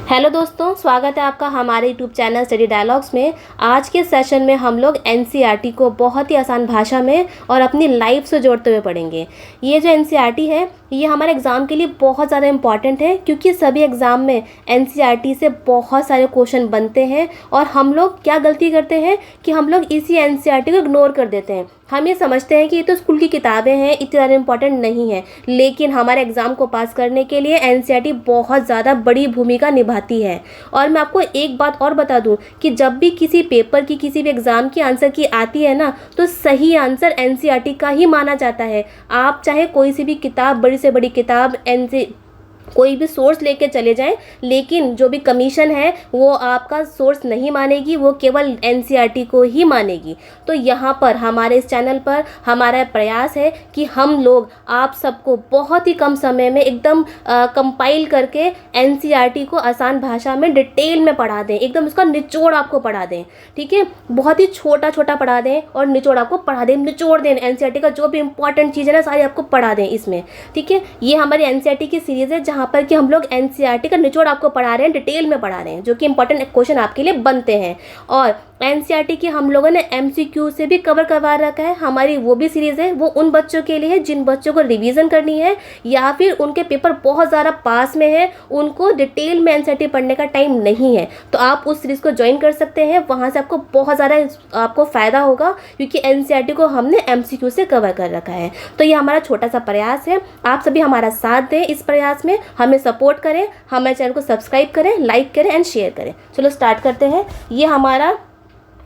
Hello दोस्तों, स्वागत है आपका हमारे यूट्यूब चैनल स्टडी डायलॉग्स में। आज के सेशन में हम लोग एनसीईआरटी को बहुत ही आसान भाषा में और अपनी लाइफ से जोड़ते हुए पढ़ेंगे। ये जो एनसीईआरटी है ये हमारे एग्ज़ाम के लिए बहुत ज़्यादा इंपॉर्टेंट है, क्योंकि सभी एग्ज़ाम में एनसीईआरटी से बहुत सारे क्वेश्चन बनते हैं। और हम लोग क्या गलती करते हैं कि हम लोग इसी एनसीईआरटी को इग्नोर कर देते हैं। हम ये समझते हैं कि ये तो स्कूल की किताबें हैं, इतनी ज़्यादा इंपॉर्टेंट नहीं है, लेकिन हमारे एग्ज़ाम को पास करने के लिए एनसीईआरटी बहुत ज़्यादा बड़ी भूमिका निभाती है। और मैं आपको एक बात और बता दूं कि जब भी किसी पेपर की, किसी भी एग्ज़ाम की आंसर की आती है ना, तो सही आंसर एनसीईआरटी का ही माना जाता है। आप चाहे कोई सी भी किताब, बड़ी से बड़ी किताब, कोई भी सोर्स लेके चले जाएं, लेकिन जो भी कमीशन है वो आपका सोर्स नहीं मानेगी, वो केवल एनसीईआरटी को ही मानेगी। तो यहाँ पर हमारे इस चैनल पर हमारा प्रयास है कि हम लोग आप सबको बहुत ही कम समय में एकदम कंपाइल करके एनसीईआरटी को आसान भाषा में डिटेल में पढ़ा दें, एकदम उसका निचोड़ आपको पढ़ा दें। ठीक है, बहुत ही छोटा छोटा पढ़ा दें और निचोड़ आपको पढ़ा दें, निचोड़ दें। एनसीईआरटी का जो भी इंपॉर्टेंट चीज़ है ना, सारी आपको पढ़ा दें इसमें। ठीक है, ये हमारी एनसीईआरटी की सीरीज़ है जहाँ पर कि हम लोग एनसीईआरटी का निचोड़ आपको पढ़ा रहे हैं, डिटेल में पढ़ा रहे हैं, जो कि इंपॉर्टेंट क्वेश्चन आपके लिए बनते हैं। और एनसीईआरटी की हम लोगों ने एमसीक्यू से भी कवर करवा रखा है। हमारी वो भी सीरीज़ है, वो उन बच्चों के लिए है जिन बच्चों को रिवीजन करनी है या फिर उनके पेपर बहुत ज़्यादा पास में है, उनको डिटेल में एनसीईआरटी पढ़ने का टाइम नहीं है। तो आप उस सीरीज़ को ज्वाइन कर सकते हैं, वहाँ से आपको बहुत ज़्यादा आपको फ़ायदा होगा, क्योंकि एनसीईआरटी को हमने एमसीक्यू से कवर कर रखा है। तो ये हमारा छोटा सा प्रयास है, आप सभी हमारा साथ दें इस प्रयास में, हमें सपोर्ट करें, हमारे चैनल को सब्सक्राइब करें, लाइक करें एंड शेयर करें। चलो स्टार्ट करते हैं। ये हमारा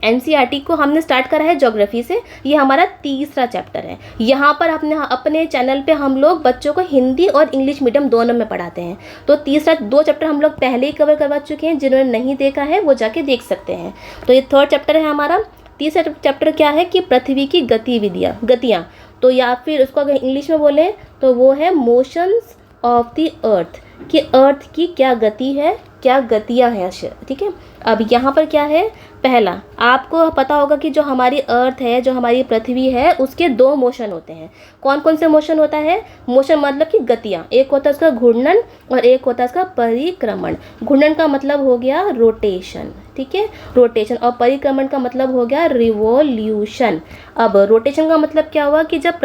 एनसीईआरटी को हमने स्टार्ट करा है ज्योग्राफी से। ये हमारा तीसरा चैप्टर है। यहाँ पर अपने चैनल पे हम लोग बच्चों को हिंदी और इंग्लिश मीडियम दोनों में पढ़ाते हैं। तो तीसरा 2 चैप्टर हम लोग पहले ही कवर करवा चुके हैं, जिन्होंने नहीं देखा है वो जाके देख सकते हैं। तो ये 3rd चैप्टर है हमारा। तीसरा चैप्टर क्या है कि पृथ्वी की गतियाँ, तो या फिर उसको अगर इंग्लिश में बोलें तो वो है मोशंस ऑफ द अर्थ, कि अर्थ की क्या गति है, क्या गतियाँ हैं। ठीक है, अब यहाँ पर क्या है, पहला आपको पता होगा कि जो हमारी अर्थ है, जो हमारी पृथ्वी है, उसके 2 मोशन होते हैं। कौन कौन से मोशन होता है? मोशन मतलब कि गतियाँ। एक होता है उसका घूर्णन और एक होता है उसका परिक्रमण। घूर्णन का मतलब हो गया रोटेशन, ठीक है, रोटेशन। और परिक्रमण का मतलब हो गया रिवॉल्यूशन। अब रोटेशन का मतलब क्या हुआ कि जब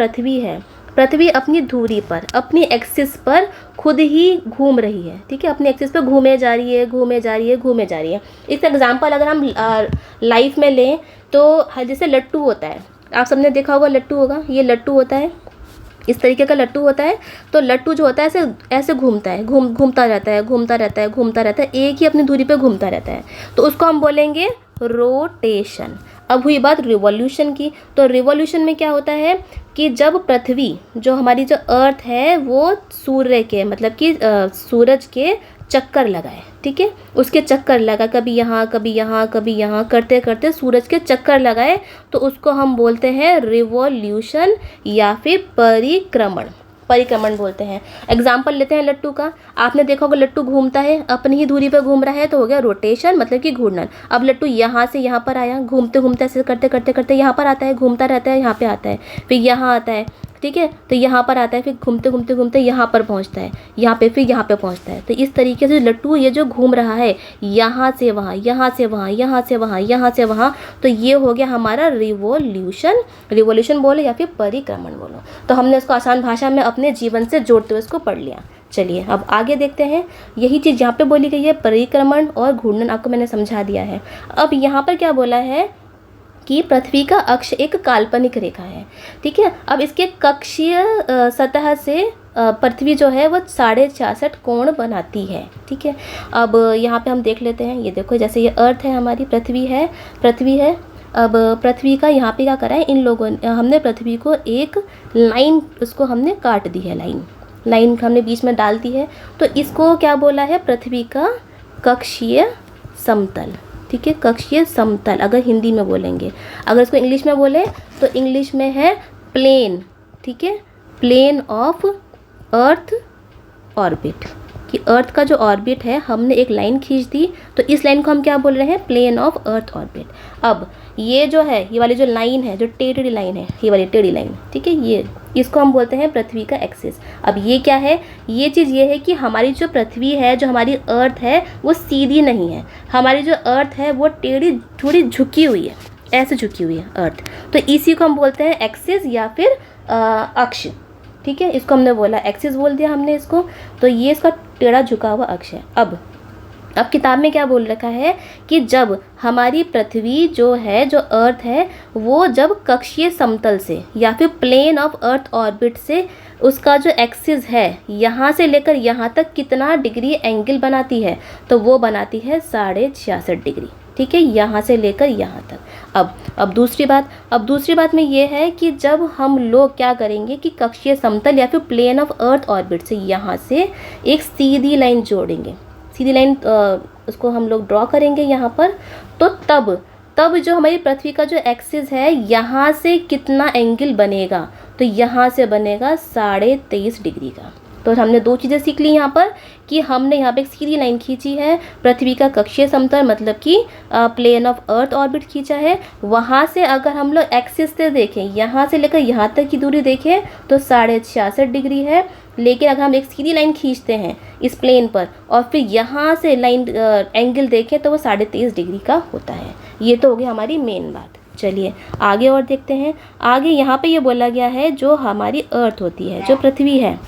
पृथ्वी अपनी धुरी पर, अपनी एक्सिस पर खुद ही घूम रही है। ठीक है, अपनी एक्सिस पर घूमे जा रही है। इस एग्जांपल अगर हम लाइफ में लें तो जैसे लट्टू होता है, आप सबने देखा होगा लट्टू होगा, ये लट्टू होता है, इस तरीके का लट्टू होता है। तो लट्टू जो होता है ऐसे घूमता है, घूमता रहता है, एक ही अपनी धुरी पे घूमता रहता है। तो उसको हम बोलेंगे रोटेशन। अब हुई बात रिवॉल्यूशन की। तो रिवॉल्यूशन में क्या होता है कि जब पृथ्वी, जो हमारी जो अर्थ है, वो सूर्य के मतलब कि सूरज के चक्कर लगाए, ठीक है, उसके चक्कर लगा, कभी यहाँ कभी यहाँ कभी यहाँ करते करते सूरज के चक्कर लगाए, तो उसको हम बोलते हैं रिवॉल्यूशन या फिर परिक्रमण बोलते हैं। एग्जाम्पल लेते हैं लट्टू का। आपने देखा होगा लट्टू घूमता है, अपनी ही दूरी पर घूम रहा है, तो हो गया रोटेशन मतलब कि घूर्णन। अब लट्टू यहाँ से यहाँ पर आया, घूमते घूमते ऐसे करते यहाँ पर आता है, घूमता रहता है, यहाँ पे आता है, फिर यहाँ आता है, ठीक है, तो यहाँ पर आता है, फिर घूमते यहाँ पर पहुँचता है, यहाँ पे, फिर यहाँ पे पहुँचता है। तो इस तरीके से लट्टू ये जो घूम रहा है, यहाँ से वहाँ, तो ये हो गया हमारा रिवॉल्यूशन बोलो या फिर परिक्रमण बोलो। तो हमने इसको आसान भाषा में अपने जीवन से जोड़ते हुए इसको पढ़ लिया। चलिए अब आगे देखते हैं। यही चीज़ यहाँ पे बोली गई है, परिक्रमण और घूर्णन आपको मैंने समझा दिया है। अब यहाँ पर क्या बोला है कि पृथ्वी का अक्ष एक काल्पनिक रेखा है, ठीक है। अब इसके कक्षीय सतह से पृथ्वी जो है वो 66.5 कोण बनाती है, ठीक है। अब यहाँ पे हम देख लेते हैं, ये देखो, जैसे ये अर्थ है हमारी, पृथ्वी है। अब पृथ्वी का यहाँ पे क्या करा है, इन लोगों ने, हमने पृथ्वी को एक लाइन, उसको हमने काट दी है, लाइन हमने बीच में डाल दी है। तो इसको क्या बोला है, पृथ्वी का कक्षीय समतल, ठीक है, कक्षीय समतल अगर हिंदी में बोलेंगे। अगर इसको इंग्लिश में बोले तो इंग्लिश में है प्लेन, ठीक है, प्लेन ऑफ अर्थ ऑर्बिट, कि अर्थ का जो ऑर्बिट है, हमने एक लाइन खींच दी, तो इस लाइन को हम क्या बोल रहे हैं, प्लेन ऑफ अर्थ ऑर्बिट। अब ये जो है, ये वाली जो लाइन है, जो टेढ़ी लाइन है, ये वाली टेढ़ी लाइन, ठीक है, ये इसको हम बोलते हैं पृथ्वी का एक्सिस। अब ये क्या है, ये चीज़ ये है कि हमारी जो पृथ्वी है, जो हमारी अर्थ है, वो सीधी नहीं है। हमारी जो अर्थ है वो टेढ़ी, थोड़ी झुकी हुई है, ऐसे झुकी हुई है अर्थ। तो इसी को हम बोलते हैं एक्सिस या फिर अक्ष, ठीक है। इसको हमने बोला एक्सिस बोल दिया हमने इसको, तो ये इसका टेढ़ा झुका हुआ अक्ष है। अब किताब में क्या बोल रखा है कि जब हमारी पृथ्वी जो है, जो अर्थ है, वो जब कक्षीय समतल से या फिर प्लेन ऑफ अर्थ ऑर्बिट से उसका जो एक्सिस है, यहाँ से लेकर यहाँ तक कितना डिग्री एंगल बनाती है, तो वो बनाती है 66.5 डिग्री, ठीक है, यहाँ से लेकर यहाँ तक। अब दूसरी बात में ये है कि जब हम लोग क्या करेंगे कि कक्षीय समतल या फिर प्लेन ऑफ अर्थ ऑर्बिट से यहाँ से एक सीधी लाइन जोड़ेंगे, सीधी लाइन उसको हम लोग ड्रॉ करेंगे यहाँ पर, तो तब जो हमारी पृथ्वी का जो एक्सिस है, यहाँ से कितना एंगल बनेगा, तो यहाँ से बनेगा 23.5 डिग्री का। तो हमने दो चीज़ें सीख ली यहाँ पर कि हमने यहाँ पे एक सीधी लाइन खींची है, पृथ्वी का कक्षीय समतल मतलब कि प्लेन ऑफ अर्थ ऑर्बिट खींचा है। वहाँ से अगर हम लोग एक्सिस से देखें, यहाँ से लेकर यहाँ तक की दूरी देखें तो 66.5 डिग्री है। लेकिन अगर हम एक सीधी लाइन खींचते हैं इस प्लेन पर और फिर यहाँ से लाइन एंगल देखें तो वो 23.5 डिग्री का होता है। ये तो हो गई हमारी मेन बात। चलिए आगे और देखते हैं। आगे यहाँ पे ये बोला गया है जो हमारी अर्थ होती है, जो पृथ्वी है,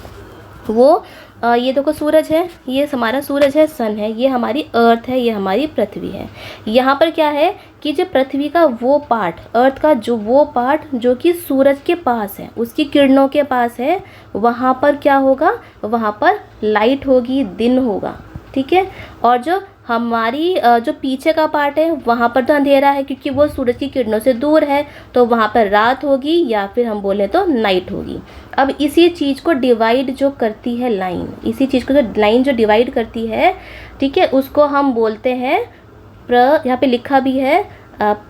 वो ये देखो सूरज है, ये हमारा सूरज है, सन है, ये हमारी अर्थ है, ये हमारी पृथ्वी है। यहाँ पर क्या है कि जो पृथ्वी का वो पार्ट, अर्थ का जो वो पार्ट जो कि सूरज के पास है, उसकी किरणों के पास है, वहाँ पर क्या होगा, वहाँ पर लाइट होगी, दिन होगा, ठीक है। और जो हमारी जो पीछे का पार्ट है वहाँ पर तो अंधेरा है क्योंकि वो सूरज की किरणों से दूर है, तो वहाँ पर रात होगी या फिर हम बोले तो नाइट होगी। अब इसी चीज़ को डिवाइड जो करती है लाइन, इसी चीज़ को जो लाइन जो डिवाइड करती है, ठीक है, उसको हम बोलते हैं यहाँ पे लिखा भी है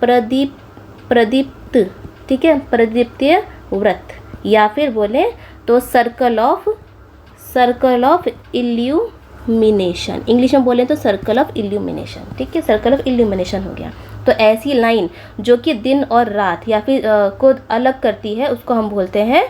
प्रदीप्त, ठीक है, प्रदीप्तीय वृत्त, या फिर बोले तो सर्कल ऑफ इल्यूमिनेशन, इंग्लिश में बोले तो सर्कल ऑफ इल्यूमिनेशन, ठीक है, सर्कल ऑफ इल्यूमिनेशन हो गया। तो ऐसी लाइन जो कि दिन और रात या फिर को अलग करती है उसको हम बोलते हैं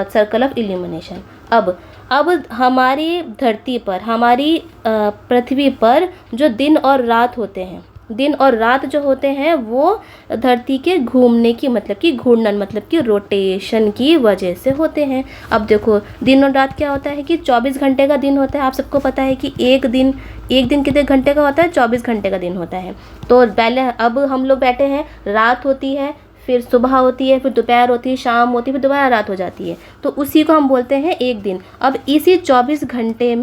सर्कल ऑफ इल्यूमिनेशन। अब हमारी धरती पर, हमारी पृथ्वी पर जो दिन और रात होते हैं, दिन और रात जो होते हैं वो धरती के घूमने की मतलब कि घूर्णन मतलब कि रोटेशन की वजह से होते हैं। अब देखो दिन और रात क्या होता है कि 24 घंटे का दिन होता है। आप सबको पता है कि एक दिन कितने घंटे का होता है, 24 घंटे का दिन होता है। तो पहले अब हम लोग बैठे हैं, रात होती है, फिर सुबह होती है, फिर दोपहर होती है, शाम होती है, फिर दोबारा रात हो जाती है, तो उसी को हम बोलते हैं एक दिन। अब इसी 24 घंटे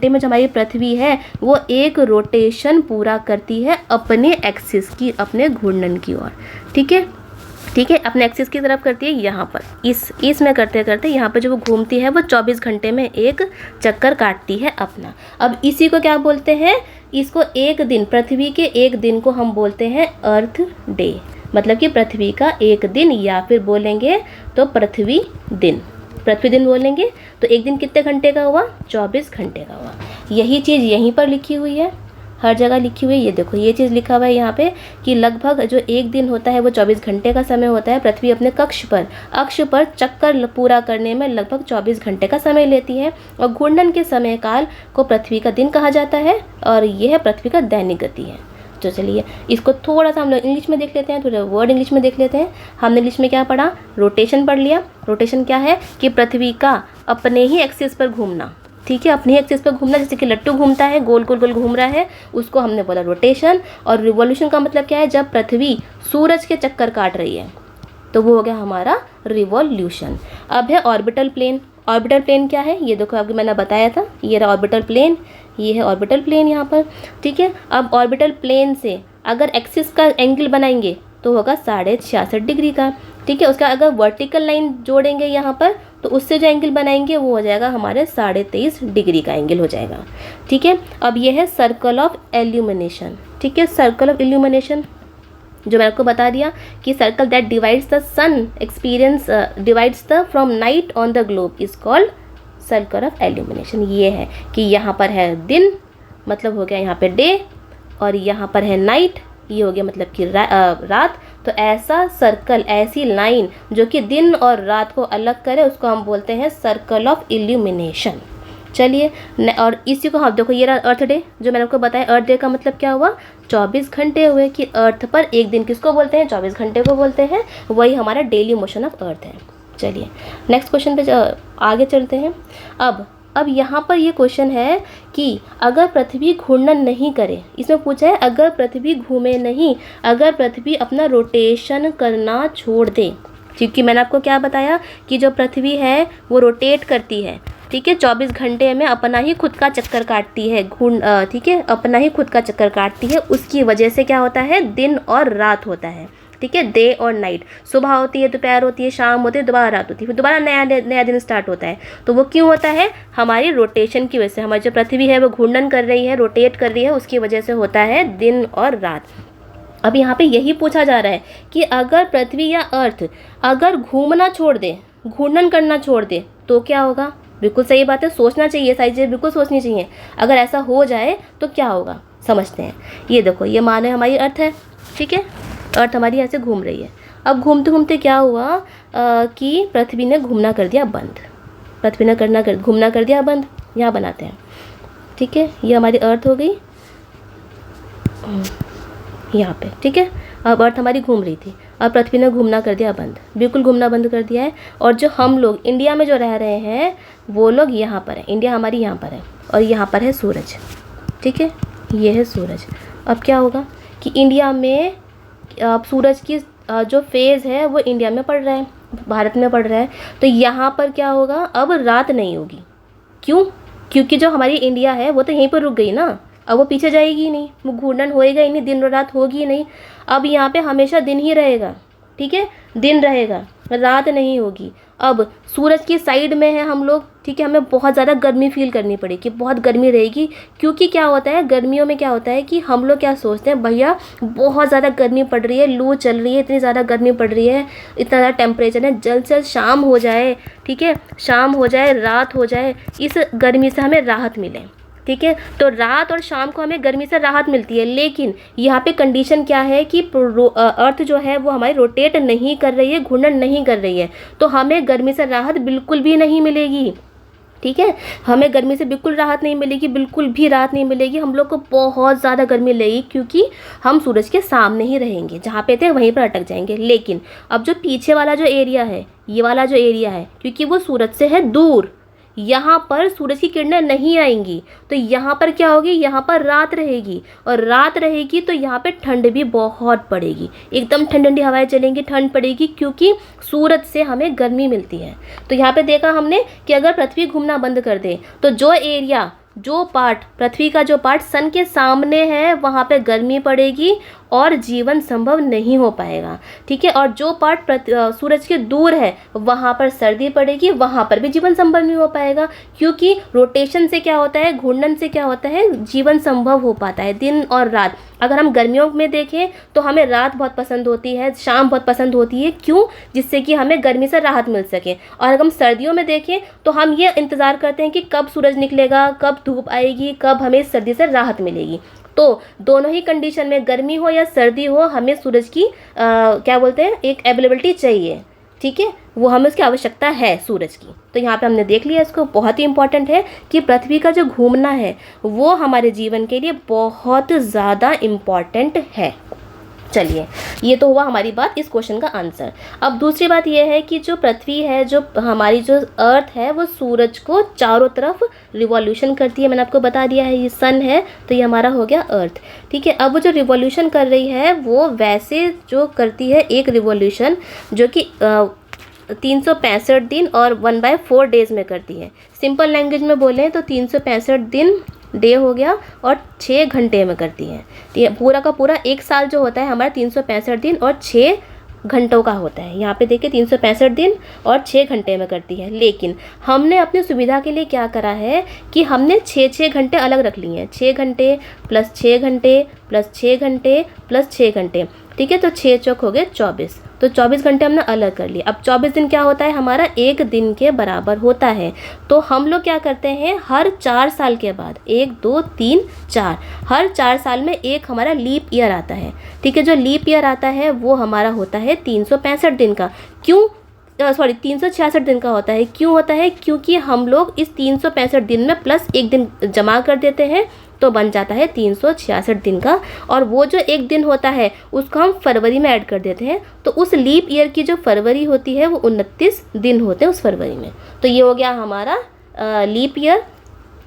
में जो हमारी पृथ्वी है वो एक रोटेशन पूरा करती है अपने एक्सिस की, अपने घूर्णन की ओर, ठीक है, अपने एक्सिस की तरफ करती है। यहाँ पर इस में करते करते यहाँ पे जो वो घूमती है वो 24 घंटे में एक चक्कर काटती है अपना। अब इसी को क्या बोलते हैं, इसको एक दिन, पृथ्वी के एक दिन को हम बोलते हैं अर्थ डे, मतलब कि पृथ्वी का एक दिन, या फिर बोलेंगे तो पृथ्वी दिन बोलेंगे। तो एक दिन कितने घंटे का हुआ, 24 घंटे का हुआ। यही चीज़ यहीं पर लिखी हुई है, हर जगह लिखी हुई है। ये देखो ये चीज़ लिखा हुआ है यहाँ पे कि लगभग जो एक दिन होता है वो 24 घंटे का समय होता है। पृथ्वी अपने अक्ष पर चक्कर पूरा करने में लगभग 24 घंटे का समय लेती है, और घूर्णन के समय काल को पृथ्वी का दिन कहा जाता है, और यह है पृथ्वी का दैनिक गति है। तो चलिए इसको थोड़ा सा हम लोग इंग्लिश में देख लेते हैं, थोड़ा वर्ड इंग्लिश में देख लेते हैं। हमने इंग्लिश में क्या पढ़ा, रोटेशन पढ़ लिया। रोटेशन क्या है कि पृथ्वी का अपने ही एक्सिस पर घूमना, ठीक है, अपने ही एक्सिस पर घूमना, जैसे कि लट्टू घूमता है, गोल गोल गोल घूम रहा है, उसको हमने बोला रोटेशन। और रिवॉल्यूशन का मतलब क्या है, जब पृथ्वी सूरज के चक्कर काट रही है तो वो हो गया हमारा रिवॉल्यूशन। अब है ऑर्बिटल प्लेन। ऑर्बिटल प्लेन क्या है, ये देखो आपको मैंने बताया था, ये रहा ऑर्बिटल प्लेन, ये है ऑर्बिटल प्लेन यहाँ पर, ठीक है। अब ऑर्बिटल प्लेन से अगर एक्सिस का एंगल बनाएंगे तो होगा 66.5 डिग्री का, ठीक है। उसका अगर वर्टिकल लाइन जोड़ेंगे यहाँ पर तो उससे जो एंगल बनाएंगे वो हो जाएगा हमारे 23.5 डिग्री का एंगल हो जाएगा, ठीक है। अब ये है सर्कल ऑफ इल्यूमिनेशन, ठीक है, सर्कल ऑफ इल्यूमिनेशन जो मैंने आपको बता दिया कि circle that divides the sun experience divides the from night on the globe is called circle of illumination. ये है कि यहाँ पर है दिन, मतलब हो गया यहाँ पे डे, और यहाँ पर है नाइट, ये हो गया मतलब कि रात। तो ऐसा सर्कल, ऐसी लाइन जो कि दिन और रात को अलग करे, उसको हम बोलते हैं सर्कल ऑफ इल्यूमिनेशन। चलिए और इसी को हम देखो, ये रहा अर्थ डे जो मैंने आपको बताया। अर्थ डे का मतलब क्या हुआ, 24 घंटे हुए कि अर्थ पर एक दिन किसको बोलते हैं, 24 घंटे को बोलते हैं। वही हमारा डेली मोशन ऑफ अर्थ है। चलिए नेक्स्ट क्वेश्चन पे आगे चलते हैं। अब यहाँ पर ये क्वेश्चन है कि अगर पृथ्वी घूर्णन नहीं करे, इसमें पूछा है अगर पृथ्वी घूमे नहीं, अगर पृथ्वी अपना रोटेशन करना छोड़ दे। क्योंकि मैंने आपको क्या बताया कि जो पृथ्वी है वो रोटेट करती है, ठीक है, 24 घंटे में अपना ही खुद का चक्कर काटती है, ठीक है, अपना ही खुद का चक्कर काटती है। उसकी वजह से क्या होता है, दिन और रात होता है, ठीक है, डे और नाइट। सुबह होती है, दोपहर होती है, शाम होती है, दोबारा रात होती है, फिर दोबारा नया दिन स्टार्ट होता है। तो वो क्यों होता है, हमारी रोटेशन की वजह से। हमारी जो पृथ्वी है वो घूर्णन कर रही है, रोटेट कर रही है, उसकी वजह से होता है दिन और रात। अब यहाँ पे यही पूछा जा रहा है कि अगर पृथ्वी या अर्थ अगर घूमना छोड़ दे, घूर्णन करना छोड़ दे, तो क्या होगा। बिल्कुल सही बात है, सोचना चाहिए, सारी चीज़ें बिल्कुल सोचनी चाहिए। अगर ऐसा हो जाए तो क्या होगा, समझते हैं। ये देखो, ये मान हमारी अर्थ है, ठीक है, अर्थ हमारी ऐसे घूम रही है। अब घूमते घूमते क्या हुआ कि पृथ्वी ने घूमना कर दिया बंद, पृथ्वी ने घूमना कर दिया बंद। यहाँ बनाते हैं, ठीक है, ये हमारी अर्थ हो गई यहाँ पे, ठीक है। अब अर्थ हमारी घूम रही थी, अब पृथ्वी ने घूमना कर दिया बंद, बिल्कुल घूमना बंद कर दिया है। और जो हम लोग इंडिया में जो रह रहे हैं वो लोग यहाँ पर है, इंडिया हमारी यहाँ पर है, और यहाँ पर है सूरज, ठीक है, ये है सूरज। अब क्या होगा कि इंडिया में अब सूरज की जो फेज़ है वो इंडिया में पड़ रहा है, भारत में पड़ रहा है। तो यहाँ पर क्या होगा, अब रात नहीं होगी। क्यों, क्योंकि जो हमारी इंडिया है वो तो यहीं पर रुक गई ना, अब वो पीछे जाएगी ही नहीं, वो घूर्णन होएगा ही नहीं, दिन और रात होगी ही नहीं। अब यहाँ पे हमेशा दिन ही रहेगा, ठीक है, दिन रहेगा, रात नहीं होगी। अब सूरज की साइड में है हम लोग, ठीक है, हमें बहुत ज़्यादा गर्मी फील करनी पड़ेगी, बहुत गर्मी रहेगी। क्योंकि क्या होता है, गर्मियों में क्या होता है कि हम लोग क्या सोचते हैं, भैया बहुत ज़्यादा गर्मी पड़ रही है, लू चल रही है, इतनी ज़्यादा गर्मी पड़ रही है, इतना ज़्यादा टेम्परेचर है, जल्द से जल्द शाम हो जाए, ठीक है, शाम हो जाए, रात हो जाए, इस गर्मी से हमें राहत मिले, ठीक है। तो रात और शाम को हमें गर्मी से राहत मिलती है। लेकिन यहाँ पे कंडीशन क्या है कि अर्थ जो है वो हमारी रोटेट नहीं कर रही है, घूर्णन नहीं कर रही है, तो हमें गर्मी से राहत बिल्कुल भी नहीं मिलेगी, ठीक है, हमें गर्मी से बिल्कुल राहत नहीं मिलेगी, बिल्कुल भी राहत नहीं मिलेगी। हम लोग को बहुत ज़्यादा गर्मी लगेगी, क्योंकि हम सूरज के सामने ही रहेंगे, जहाँ पे थे वहीं पर अटक जाएंगे। लेकिन अब जो पीछे वाला जो एरिया है, ये वाला जो एरिया है, क्योंकि वो सूरज से है दूर, यहाँ पर सूरज की किरणें नहीं आएंगी, तो यहाँ पर क्या होगी, यहाँ पर रात रहेगी, और रात रहेगी तो यहाँ पे ठंड भी बहुत पड़ेगी, एकदम ठंडी ठंडी हवाएं चलेंगी, ठंड पड़ेगी, क्योंकि सूरज से हमें गर्मी मिलती है। तो यहाँ पे देखा हमने कि अगर पृथ्वी घूमना बंद कर दे तो जो एरिया, जो पार्ट, पृथ्वी का जो पार्ट सन के सामने है वहाँ पे गर्मी पड़ेगी और जीवन संभव नहीं हो पाएगा, ठीक है। और जो पार्ट सूरज के दूर है वहाँ पर सर्दी पड़ेगी, वहाँ पर भी जीवन संभव नहीं हो पाएगा, क्योंकि रोटेशन से क्या होता है, घूर्णन से क्या होता है, जीवन संभव हो पाता है, दिन और रात। अगर हम गर्मियों में देखें तो हमें रात बहुत पसंद होती है, शाम बहुत पसंद होती है, क्यों, जिससे कि हमें गर्मी से राहत मिल सके। और अगर हम सर्दियों में देखें तो हम ये इंतज़ार करते हैं कि कब सूरज निकलेगा, कब धूप आएगी, कब हमें सर्दी से राहत मिलेगी। तो दोनों ही कंडीशन में, गर्मी हो या सर्दी हो, हमें सूरज की क्या बोलते हैं, एक अवेलेबिलिटी चाहिए, ठीक है, वो हमें उसकी आवश्यकता है सूरज की। तो यहाँ पे हमने देख लिया, इसको बहुत ही इंपॉर्टेंट है कि पृथ्वी का जो घूमना है वो हमारे जीवन के लिए बहुत ज़्यादा इम्पॉर्टेंट है। चलिए, ये तो हुआ हमारी बात, इस क्वेश्चन का आंसर। अब दूसरी बात ये है कि जो पृथ्वी है, जो हमारी जो अर्थ है, वो सूरज को चारों तरफ रिवॉल्यूशन करती है। मैंने आपको बता दिया है, ये सन है तो ये हमारा हो गया अर्थ, ठीक है। अब वो जो रिवॉल्यूशन कर रही है वो वैसे जो करती है एक रिवॉल्यूशन जो कि 365 दिन और 1/4 डेज़ में करती है। सिंपल लैंग्वेज में बोलें तो 365 दिन डे हो गया और 6 घंटे में करती है। तो ये पूरा का पूरा एक साल जो होता है हमारा 365 दिन और 6 घंटों का होता है। यहाँ पे देखिए 365 दिन और 6 घंटे में करती है। लेकिन हमने अपनी सुविधा के लिए क्या करा है कि हमने 6 घंटे अलग रख लिए हैं, 6 घंटे प्लस 6 घंटे प्लस 6 घंटे प्लस 6 घंटे, ठीक है। तो 6 चौक हो गए 24, तो 24 घंटे हमने अलग कर लिए। अब 24 दिन क्या होता है हमारा, एक दिन के बराबर होता है। तो हम लोग क्या करते हैं, हर 4 साल के बाद, 1 2 3 4, हर 4 साल में एक हमारा लीप ईयर आता है। ठीक है, जो लीप ईयर आता है वो हमारा होता है 365 दिन का। क्यों, 366 दिन का होता है। क्यों होता है, क्योंकि हम लोग इस 365 दिन में प्लस एक दिन जमा कर देते हैं तो बन जाता है 366 दिन का। और वो जो एक दिन होता है उसको हम फरवरी में ऐड कर देते हैं, तो उस लीप ईयर की जो फरवरी होती है वो 29 दिन होते हैं उस फरवरी में। तो ये हो गया हमारा लीप ईयर।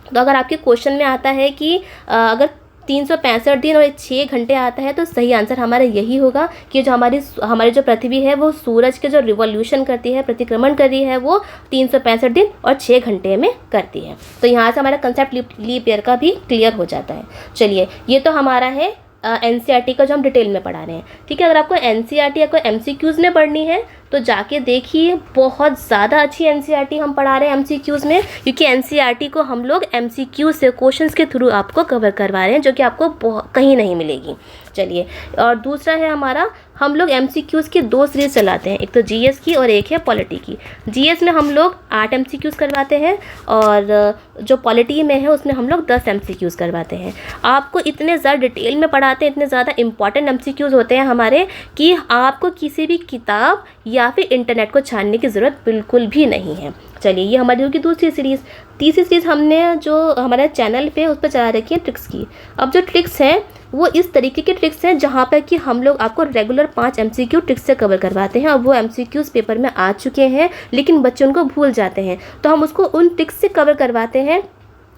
तो अगर आपके क्वेश्चन में आता है कि अगर 365 दिन और 6 घंटे आता है, तो सही आंसर हमारा यही होगा कि जो हमारी जो पृथ्वी है वो सूरज के जो रिवॉल्यूशन करती है, प्रतिक्रमण कर रही है, वो 365 दिन और 6 घंटे में करती है। तो यहाँ से हमारा कंसेप्ट लीप ईयर का भी क्लियर हो जाता है। चलिए, ये तो हमारा है एनसीईआरटी का जो हम डिटेल में पढ़ा रहे हैं। ठीक है, अगर आपको एनसीईआरटी या कोई एमसीक्यूज़ में पढ़नी है तो जाके देखिए, बहुत ज़्यादा अच्छी एनसीईआरटी हम पढ़ा रहे हैं एमसीक्यूज़ में, क्योंकि एनसीईआरटी को हम लोग एमसीक्यू से क्वेश्चंस के थ्रू आपको कवर करवा रहे हैं, जो कि आपको कहीं नहीं मिलेगी। चलिए, और दूसरा है हमारा, हम लोग एमसीक्यूज़ की 2 सीरीज़ चलाते हैं, एक तो जीएस की और एक है पॉलिटी की। जीएस में हम लोग 8 एमसीक्यूज़ करवाते हैं और जो पॉलिटी में है उसमें हम लोग 10 एमसीक्यूज़ करवाते हैं। आपको इतने ज़्यादा डिटेल में पढ़ाते हैं, इतने ज़्यादा इंपॉर्टेंट एमसीक्यूज़ होते हैं हमारे कि आपको किसी भी किताब या फिर इंटरनेट को छानने की ज़रूरत बिल्कुल भी नहीं है। चलिए, ये हमारी होगी दूसरी सीरीज़। तीसरी सीरीज़ हमने जो हमारे चैनल पे उस पर चला रखी है ट्रिक्स की। अब जो ट्रिक्स हैं वो इस तरीके के ट्रिक्स हैं जहाँ पर कि हम लोग आपको रेगुलर 5 एमसीक्यू ट्रिक्स से कवर करवाते हैं। अब वो एमसीक्यूज़ पेपर में आ चुके हैं लेकिन बच्चे उनको भूल जाते हैं, तो हम उसको उन ट्रिक्स से कवर करवाते हैं।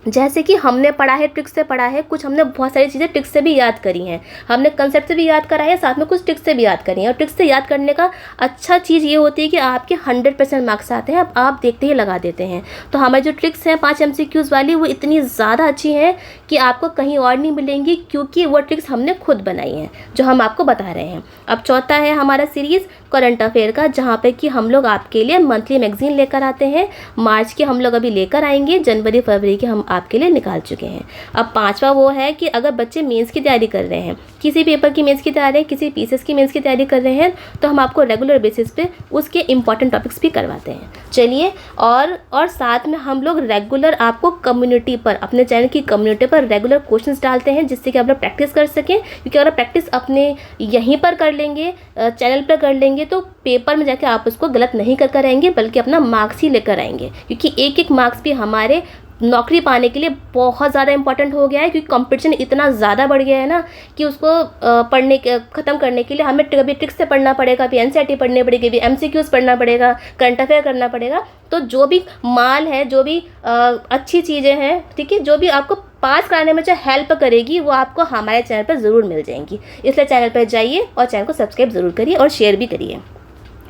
जैसे कि हमने पढ़ा है, ट्रिक्स से पढ़ा है, कुछ हमने बहुत सारी चीज़ें ट्रिक्स से भी याद करी हैं, हमने कंसेप्ट से भी याद करा है, साथ में कुछ ट्रिक्स से भी याद करी हैं। और ट्रिक्स से याद करने का अच्छा चीज़ ये होती है कि आपके 100% मार्क्स आते हैं, अब आप देखते ही लगा देते हैं। तो हमारी जो ट्रिक्स हैं 5 एमसीक्यूज़ वाली, वो इतनी ज़्यादा अच्छी हैं कि आपको कहीं और नहीं मिलेंगी, क्योंकि वो ट्रिक्स हमने खुद बनाई हैं जो हम आपको बता रहे हैं। अब चौथा है हमारा सीरीज़ करंट अफेयर का, जहाँ पे कि हम लोग आपके लिए मंथली मैगजीन लेकर आते हैं। मार्च के हम लोग अभी लेकर आएंगे, जनवरी फरवरी के हम आपके लिए निकाल चुके हैं। अब 5वां वो है कि अगर बच्चे मेंस की तैयारी कर रहे हैं, किसी पेपर की मेंस की तैयारी, किसी पीसीएस की मेंस की तैयारी कर रहे हैं, तो हम आपको रेगुलर बेसिस पे उसके इंपॉर्टेंट टॉपिक्स भी करवाते हैं। चलिए, और साथ में हम लोग रेगुलर आपको कम्युनिटी पर, अपने चैनल की कम्युनिटी पर रेगुलर क्वेश्चंस डालते हैं, जिससे कि आप लोग प्रैक्टिस कर सकें। क्योंकि अगर प्रैक्टिस अपने यहीं पर कर लेंगे, चैनल पर कर लेंगे, तो पेपर में जाके आप उसको गलत नहीं कर आएंगे, बल्कि अपना मार्क्स ही लेकर आएंगे। क्योंकि एक एक मार्क्स भी हमारे नौकरी पाने के लिए बहुत ज़्यादा इंपॉर्टेंट हो गया है, क्योंकि कंपटीशन इतना ज़्यादा बढ़ गया है ना कि उसको ख़त्म करने के लिए हमें कभी ट्रिक्स से पढ़ना पड़ेगा, कभी एनसीईआरटी पढ़नी पड़ेगी, कभी एमसीक्यूज़ पढ़ना पड़ेगा, करंट अफेयर करना पड़ेगा। तो जो भी माल है, जो भी अच्छी चीज़ें हैं, ठीक है, जो भी आपको पास कराने में जो हेल्प करेगी, वो आपको हमारे चैनल पर ज़रूर मिल जाएंगी। इसलिए चैनल पर जाइए और चैनल को सब्सक्राइब ज़रूर करिए और शेयर भी करिए।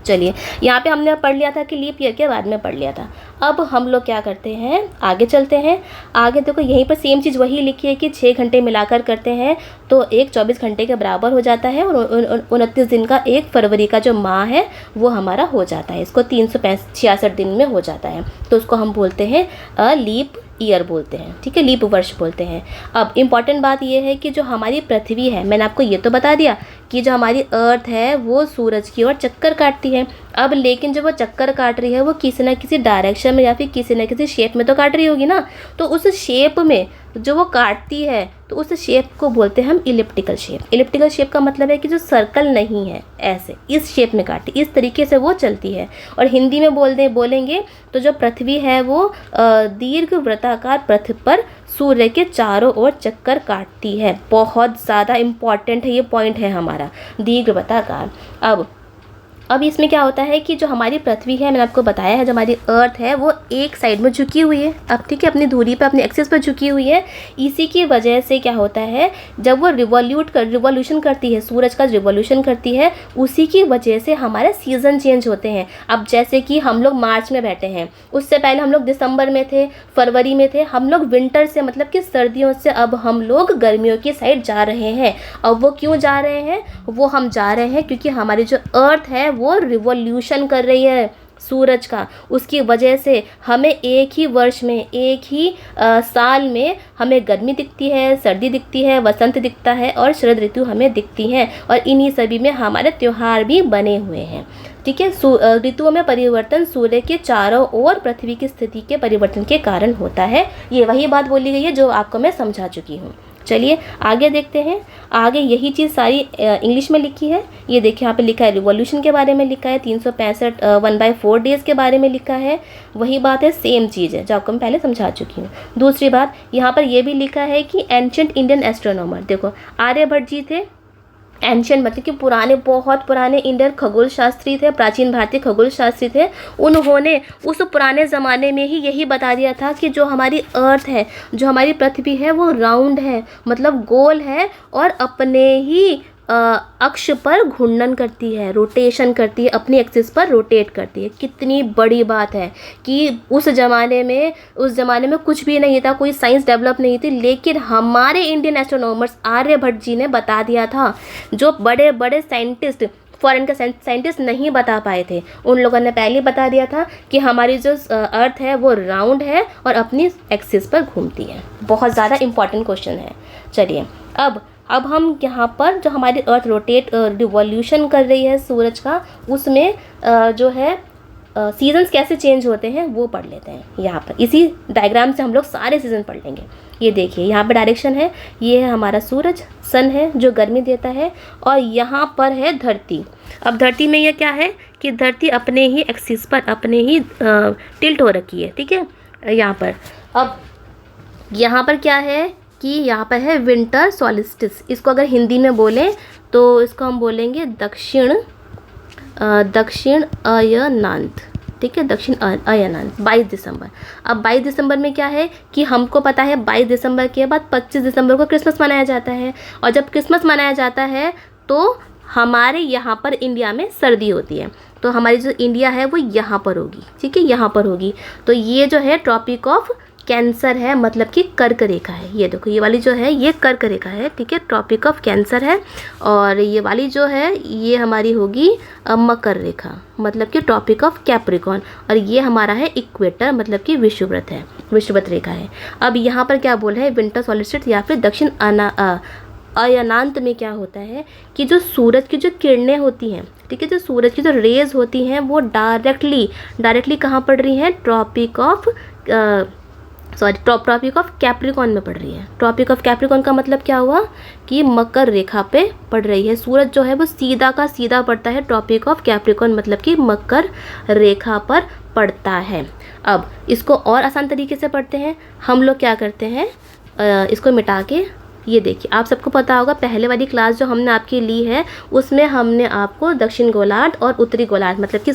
चलिए, यहाँ पे हमने पढ़ लिया था कि लीप ईयर के बाद में पढ़ लिया था। अब हम लोग क्या करते हैं, आगे चलते हैं। आगे देखो, यहीं पर सेम चीज़ वही लिखी है कि 6 घंटे मिलाकर करते हैं तो एक 24 घंटे के बराबर हो जाता है, और 29 दिन का 1 फरवरी का जो माह है वो हमारा हो जाता है। इसको 366 दिन में हो जाता है, तो उसको हम बोलते हैं लीप ईयर बोलते हैं। ठीक है, लीप वर्ष बोलते हैं। अब इम्पॉर्टेंट बात यह है कि जो हमारी पृथ्वी है, मैंने आपको ये तो बता दिया कि जो हमारी अर्थ है वो सूरज की ओर चक्कर काटती है। अब लेकिन जब वो चक्कर काट रही है, वो किसी न किसी डायरेक्शन में या फिर किसी न किसी शेप में तो काट रही होगी ना, तो उस शेप में जो वो काटती है, तो उस शेप को बोलते हैं हम इलिप्टिकल शेप। इलिप्टिकल शेप का मतलब है कि जो सर्कल नहीं है, ऐसे इस शेप में काटती, इस तरीके से वो चलती है। और हिंदी में बोलेंगे तो जो पृथ्वी है वो दीर्घ वृत्ताकार पथ पर सूर्य के चारों ओर चक्कर काटती है। बहुत ज़्यादा इम्पॉर्टेंट है ये पॉइंट है हमारा, दीर्घ वृत्ताकार। अब इसमें क्या होता है कि जो हमारी पृथ्वी है, मैंने आपको बताया है, जो हमारी अर्थ है वो एक साइड में झुकी हुई है। अब ठीक है, अपनी दूरी पर, अपने एक्सिस पर झुकी हुई है। इसी की वजह से क्या होता है, जब वो रिवॉल्यूशन करती है, सूरज का रिवॉल्यूशन करती है, उसी की वजह से हमारे सीज़न चेंज होते हैं। अब जैसे कि हम लोग मार्च में बैठे हैं, उससे पहले हम लोग दिसंबर में थे, फरवरी में थे, हम लोग विंटर से, मतलब कि सर्दियों से अब हम लोग गर्मियों की साइड जा रहे हैं। अब वो क्यों जा रहे हैं, वो हम जा रहे हैं क्योंकि हमारी जो अर्थ है वो रिवॉल्यूशन कर रही है। सूरज का, उसकी वजह से हमें एक ही वर्ष में, एक ही साल में हमें गर्मी दिखती है, सर्दी दिखती है, वसंत दिखता है और शरद ऋतु हमें दिखती हैं। और इन्हीं सभी में हमारे त्यौहार भी बने हुए हैं। ठीक है, ऋतुओं में परिवर्तन सूर्य के चारों ओर पृथ्वी की स्थिति के परिवर्तन के कारण होता है। ये वही बात बोली गई है जो आपको मैं समझा चुकी हूँ। चलिए आगे देखते हैं। आगे यही चीज़ सारी इंग्लिश में लिखी है। ये देखिए यहाँ पे लिखा है रिवॉल्यूशन के बारे में लिखा है, 365 1/4 डेज़ के बारे में लिखा है। वही बात है, सेम चीज़ है जो आपको मैं पहले समझा चुकी हूँ। दूसरी बात, यहाँ पर ये भी लिखा है कि एंशिएंट इंडियन एस्ट्रोनॉमर, देखो आर्यभट्ट जी थे। एंशिएंट मतलब कि पुराने, बहुत पुराने इंडियन खगोल शास्त्री थे, प्राचीन भारतीय खगोल शास्त्री थे। उन्होंने उस पुराने ज़माने में ही यही बता दिया था कि जो हमारी अर्थ है, जो हमारी पृथ्वी है, वो राउंड है, मतलब गोल है और अपने ही अक्ष पर घूर्णन करती है, रोटेशन करती है, अपनी एक्सिस पर रोटेट करती है। कितनी बड़ी बात है कि उस ज़माने में कुछ भी नहीं था, कोई साइंस डेवलप नहीं थी, लेकिन हमारे इंडियन एस्ट्रोनॉमर्स आर्यभट्ट जी ने बता दिया था। जो बड़े बड़े साइंटिस्ट, फॉरेन के साइंटिस्ट नहीं बता पाए थे, उन लोगों ने पहले बता दिया था कि हमारी जो अर्थ है वो राउंड है और अपनी एक्सिस पर घूमती है। बहुत ज़्यादा इम्पॉर्टेंट क्वेश्चन है। चलिए अब हम यहाँ पर जो हमारी अर्थ रोटेट रिवॉल्यूशन कर रही है सूरज का, उसमें जो है सीजन्स कैसे चेंज होते हैं वो पढ़ लेते हैं। यहाँ पर इसी डायग्राम से हम लोग सारे सीजन पढ़ लेंगे। ये देखिए यहाँ पर डायरेक्शन है, ये है हमारा सूरज, सन है जो गर्मी देता है, और यहाँ पर है धरती। अब धरती में ये क्या है कि धरती अपने ही एक्सिस पर, अपने ही टिल्ट हो रखी है। ठीक है, यहाँ पर अब यहाँ पर क्या है कि यहाँ पर है विंटर सॉलिस्टिस। इसको अगर हिंदी में बोलें तो इसको हम बोलेंगे दक्षिण अयनांत। ठीक है, दक्षिण अयनांत 22 दिसंबर। अब 22 दिसंबर में क्या है कि हमको पता है 22 दिसंबर के बाद 25 दिसंबर को क्रिसमस मनाया जाता है, और जब क्रिसमस मनाया जाता है तो हमारे यहाँ पर इंडिया में सर्दी होती है, तो हमारी जो इंडिया है वो यहाँ पर होगी। ठीक है, यहाँ पर होगी। तो ये जो है ट्रॉपिक ऑफ कैंसर है, मतलब कि कर्क रेखा है। ये देखो, ये वाली जो है ये कर्क रेखा है। ठीक है, ट्रॉपिक ऑफ कैंसर है। और ये वाली जो है ये हमारी होगी मकर रेखा, मतलब कि ट्रॉपिक ऑफ कैप्रिकॉर्न। और ये हमारा है इक्वेटर, मतलब कि विषुवृत्त है, विषुवृत्त रेखा है। अब यहाँ पर क्या बोल है, विंटर सॉलिस्टिस या फिर दक्षिण अयनांत में क्या होता है कि जो सूरज की जो किरणें होती हैं, ठीक है, जो सूरज की जो रेज होती हैं वो डायरेक्टली कहाँ पड़ रही हैं, ट्रॉपिक ऑफ कैप्रिकॉर्न में पड़ रही है। ट्रॉपिक ऑफ कैप्रिकॉर्न का मतलब क्या हुआ कि मकर रेखा पे पड़ रही है। सूरज जो है वो सीधा का सीधा पड़ता है ट्रॉपिक ऑफ कैप्रिकॉर्न, मतलब कि मकर रेखा पर पड़ता है। अब इसको और आसान तरीके से पढ़ते हैं हम लोग। क्या करते हैं, इसको मिटा के ये देखिए, आप सबको पता होगा पहले वाली क्लास जो हमने आपकी ली है उसमें हमने आपको दक्षिण गोलार्ध और उत्तरी गोलार्ध, मतलब कि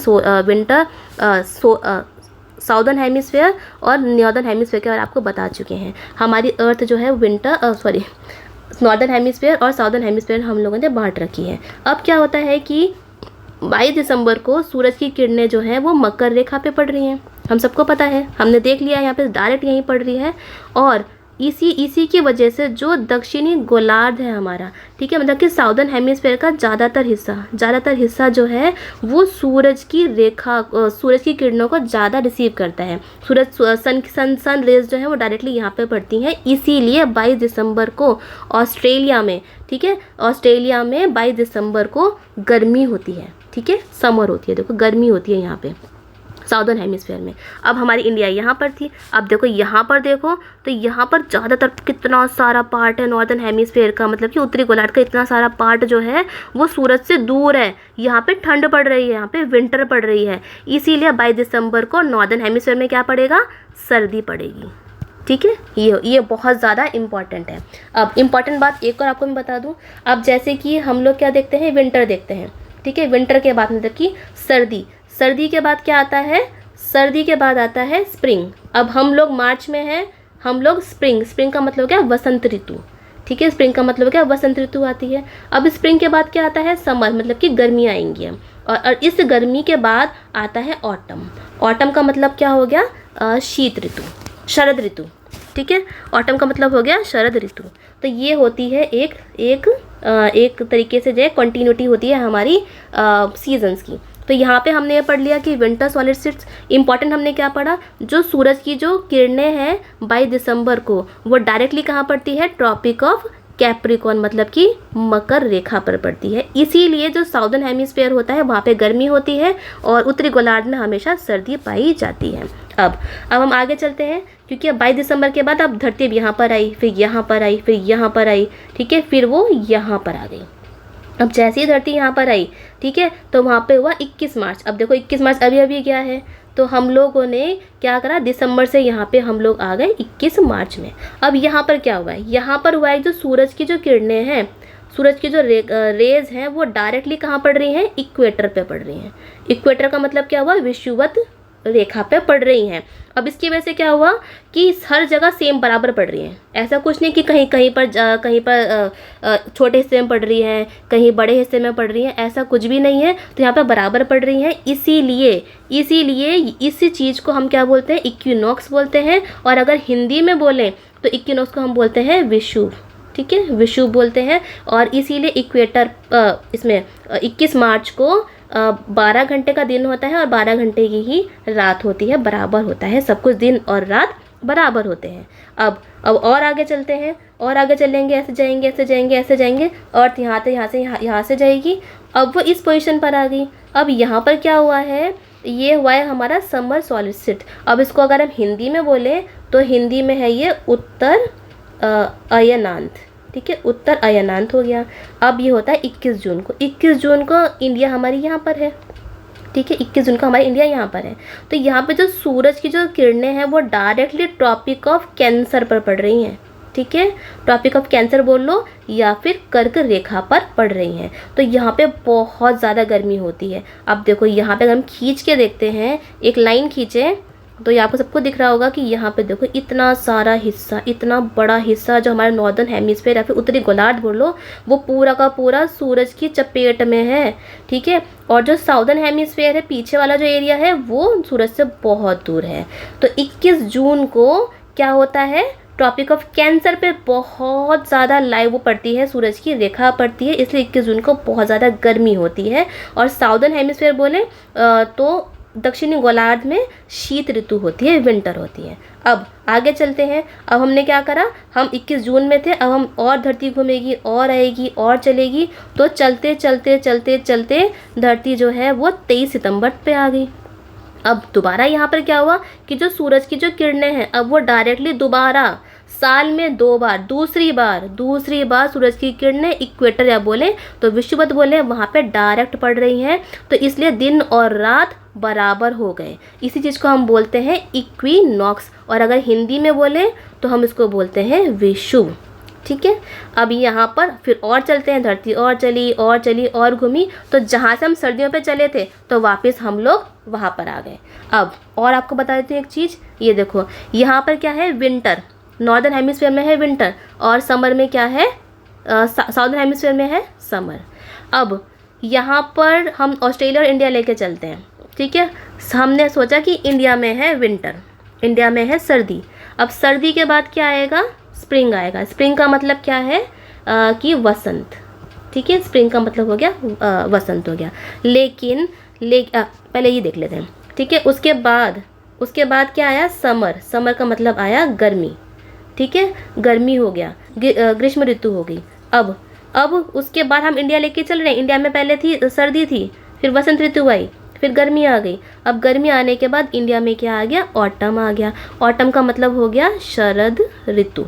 विंटर साउदर्न हेमिस्फेयर और नॉर्दर्न हेमिस्फेयर के बारे में आपको बता चुके हैं। हमारी अर्थ जो है नॉर्दर्न हेमिस्फेयर और साउदर्न हेमिस्फेयर हम लोगों ने बांट रखी है। अब क्या होता है कि 22 दिसंबर को सूरज की किरणें जो हैं वो मकर रेखा पे पड़ रही हैं, हम सबको पता है, हमने देख लिया यहाँ पे डायरेक्ट यहीं पड़ रही है। और इसी की वजह से जो दक्षिणी गोलार्ध है हमारा, ठीक है, मतलब कि साउदर्न हेमिस्फेयर का ज़्यादातर हिस्सा जो है वो सूरज की किरणों को ज़्यादा रिसीव करता है। सन रेज जो है वो डायरेक्टली यहाँ पे पड़ती हैं। इसीलिए 22 दिसंबर को ऑस्ट्रेलिया में, ठीक है, ऑस्ट्रेलिया में 22 दिसंबर को गर्मी होती है। ठीक है, समर होती है, देखो गर्मी होती है यहाँ पे साउदर्न हेमिस्फेयर में। अब हमारी इंडिया यहाँ पर थी, अब देखो यहाँ पर देखो तो यहाँ पर ज़्यादातर कितना सारा पार्ट है नॉर्दर्न हेमिस्फेयर का, मतलब कि उत्तरी गोलार्ध का इतना सारा पार्ट जो है वो सूरज से दूर है। यहाँ पे ठंड पड़ रही है, यहाँ पे विंटर पड़ रही है, इसीलिए 22 दिसंबर को नॉर्दर्न हेमिस्फेयर में क्या पड़ेगा, सर्दी पड़ेगी। ठीक है, ये बहुत ज़्यादा इम्पॉर्टेंट है। अब इम्पॉर्टेंट बात एक और आपको मैं बता दूँ। अब जैसे कि हम लोग क्या देखते हैं, विंटर देखते हैं। ठीक है, विंटर के बाद मतलब कि सर्दी के बाद क्या आता है, सर्दी के बाद आता है स्प्रिंग। अब हम लोग मार्च में हैं, हम लोग स्प्रिंग का मतलब क्या, वसंत ऋतु। ठीक है, स्प्रिंग का मतलब क्या, वसंत ऋतु आती है। अब स्प्रिंग के बाद क्या आता है, समर, मतलब कि गर्मी आएंगी। और इस गर्मी के बाद आता है ऑटम का मतलब क्या हो गया, शीत ऋतु, शरद ऋतु। ठीक है, ऑटम का मतलब हो गया शरद ऋतु। तो ये होती है एक तरीके से जो है कंटिन्यूटी होती है हमारी सीजन्स की। तो यहाँ पे हमने ये पढ़ लिया कि विंटर सॉलिस्टिट्स इंपॉर्टेंट हमने क्या पढ़ा, जो सूरज की जो किरणें हैं 22 दिसंबर को वो डायरेक्टली कहाँ पड़ती है, ट्रॉपिक ऑफ कैप्रिकॉर्न मतलब कि मकर रेखा पर पड़ती है। इसीलिए जो साउदर्न हेमिस्फीयर होता है वहाँ पे गर्मी होती है और उत्तरी गोलार्ध में हमेशा सर्दी पाई जाती है। अब हम आगे चलते हैं, क्योंकि अब 22 दिसंबर के बाद अब धरती अब यहाँ पर आई, फिर यहाँ पर आई, फिर यहाँ पर आई, ठीक है, फिर वो यहाँ पर आ गई। अब जैसे ही धरती यहाँ पर आई, ठीक है, तो वहाँ पे हुआ 21 मार्च। अब देखो 21 मार्च अभी अभी क्या है, तो हम लोगों ने क्या करा, दिसंबर से यहाँ पे हम लोग आ गए 21 मार्च में। अब यहाँ पर क्या हुआ है, यहाँ पर हुआ है जो सूरज की जो किरणें हैं, सूरज की जो रेज हैं वो डायरेक्टली कहाँ पड़ रही हैं, इक्वेटर पे पड़ रही हैं। इक्वेटर का मतलब क्या हुआ, विषुवत रेखा पे पड़ रही हैं। अब इसकी वजह से क्या हुआ कि हर जगह सेम बराबर पड़ रही हैं। ऐसा कुछ नहीं कि कहीं पर छोटे हिस्से में पड़ रही हैं, कहीं बड़े हिस्से में पड़ रही हैं, ऐसा कुछ भी नहीं है। तो यहाँ पे बराबर पड़ रही हैं। इसीलिए इस चीज़ को हम क्या बोलते हैं, इक्विनॉक्स बोलते हैं। और अगर हिंदी में बोलें तो इक्विनॉक्स को हम बोलते हैं विषुव, ठीक है, विषुव बोलते हैं। और इसीलिए इक्वेटर इसमें 21 मार्च को 12 घंटे का दिन होता है और 12 घंटे की ही रात होती है, बराबर होता है, सब कुछ दिन और रात बराबर होते हैं। अब और आगे चलते हैं, और आगे चलेंगे, ऐसे जाएंगे ऐसे जाएंगे ऐसे जाएंगे, और यहाँ से जाएगी। अब वो इस पोजीशन पर आ गई। अब यहाँ पर क्या हुआ है, ये हुआ है हमारा समर सॉलिस्टिट। अब इसको अगर हम हिंदी में बोलें तो हिंदी में है ये उत्तर अयनांत, ठीक है, उत्तर अयनांत हो गया। अब ये होता है 21 जून को। 21 जून को इंडिया हमारी यहाँ पर है, ठीक है, 21 जून को हमारी इंडिया यहाँ पर है। तो यहाँ पे जो सूरज की जो किरणें हैं वो डायरेक्टली ट्रॉपिक ऑफ कैंसर पर पड़ रही हैं, ठीक है, ट्रॉपिक ऑफ कैंसर बोल लो या फिर कर्क रेखा पर पड़ रही हैं। तो यहाँ पे बहुत ज़्यादा गर्मी होती है। अब देखो यहाँ पे अगर हम खींच के देखते हैं, एक लाइन खींचे तो ये आपको सबको दिख रहा होगा कि यहाँ पे देखो इतना सारा हिस्सा, इतना बड़ा हिस्सा जो हमारे नॉर्दर्न हेमिस्फीयर या फिर उत्तरी गोलार्ध बोलो, वो पूरा का पूरा सूरज की चपेट में है, ठीक है। और जो साउदर्न हेमिस्फीयर है, पीछे वाला जो एरिया है, वो सूरज से बहुत दूर है। तो 21 जून को क्या होता है, ट्रॉपिक ऑफ कैंसर पे बहुत ज़्यादा लाइव पड़ती है, सूरज की रेखा पड़ती है, इसलिए 21 जून को बहुत ज़्यादा गर्मी होती है। और साउदर्न हेमिस्फीयर बोले तो दक्षिणी गोलार्ध में शीत ऋतु होती है, विंटर होती है। अब आगे चलते हैं। अब हमने क्या करा, हम 21 जून में थे, अब हम और धरती घूमेगी और आएगी और चलेगी। तो चलते चलते चलते चलते धरती जो है वो 23 सितंबर पे आ गई। अब दोबारा यहाँ पर क्या हुआ कि जो सूरज की जो किरणें हैं अब वो डायरेक्टली दोबारा साल में 2 बार, दूसरी बार सूरज की किरणें इक्वेटर या बोले तो विषुवत बोले वहाँ पे डायरेक्ट पड़ रही हैं। तो इसलिए दिन और रात बराबर हो गए। इसी चीज़ को हम बोलते हैं इक्विनॉक्स। और अगर हिंदी में बोले तो हम इसको बोलते हैं विषुव, ठीक है। अब यहाँ पर फिर और चलते हैं, धरती और चली और घूमी। तो जहाँ से हम सर्दियों पे चले थे तो वापस हम लोग वहाँ पर आ गए। अब और आपको बता देते हैं एक चीज़, ये देखो यहाँ पर क्या है, विंटर, नॉर्दर्न हेमिस्फीयर में है विंटर, और समर में क्या है, साउदर्न हेमिस्फीयर में है समर। अब यहाँ पर हम ऑस्ट्रेलिया और इंडिया लेके चलते हैं, ठीक है। हमने सोचा कि इंडिया में है विंटर, इंडिया में है सर्दी। अब सर्दी के बाद क्या आएगा, स्प्रिंग आएगा। स्प्रिंग का मतलब क्या है कि वसंत, ठीक है, स्प्रिंग का मतलब हो गया वसंत हो गया। लेकिन पहले ये देख लेते हैं, ठीक है। उसके बाद क्या आया, समर। समर का मतलब आया गर्मी, ठीक है, गर्मी हो गया, ग्रीष्म ऋतु हो गई। अब उसके बाद हम इंडिया लेके चल रहे हैं। इंडिया में पहले थी सर्दी थी, फिर वसंत ऋतु आई, फिर गर्मी आ गई। अब गर्मी आने के बाद इंडिया में क्या आ गया, ऑटम आ गया। ऑटम का मतलब हो गया शरद ऋतु,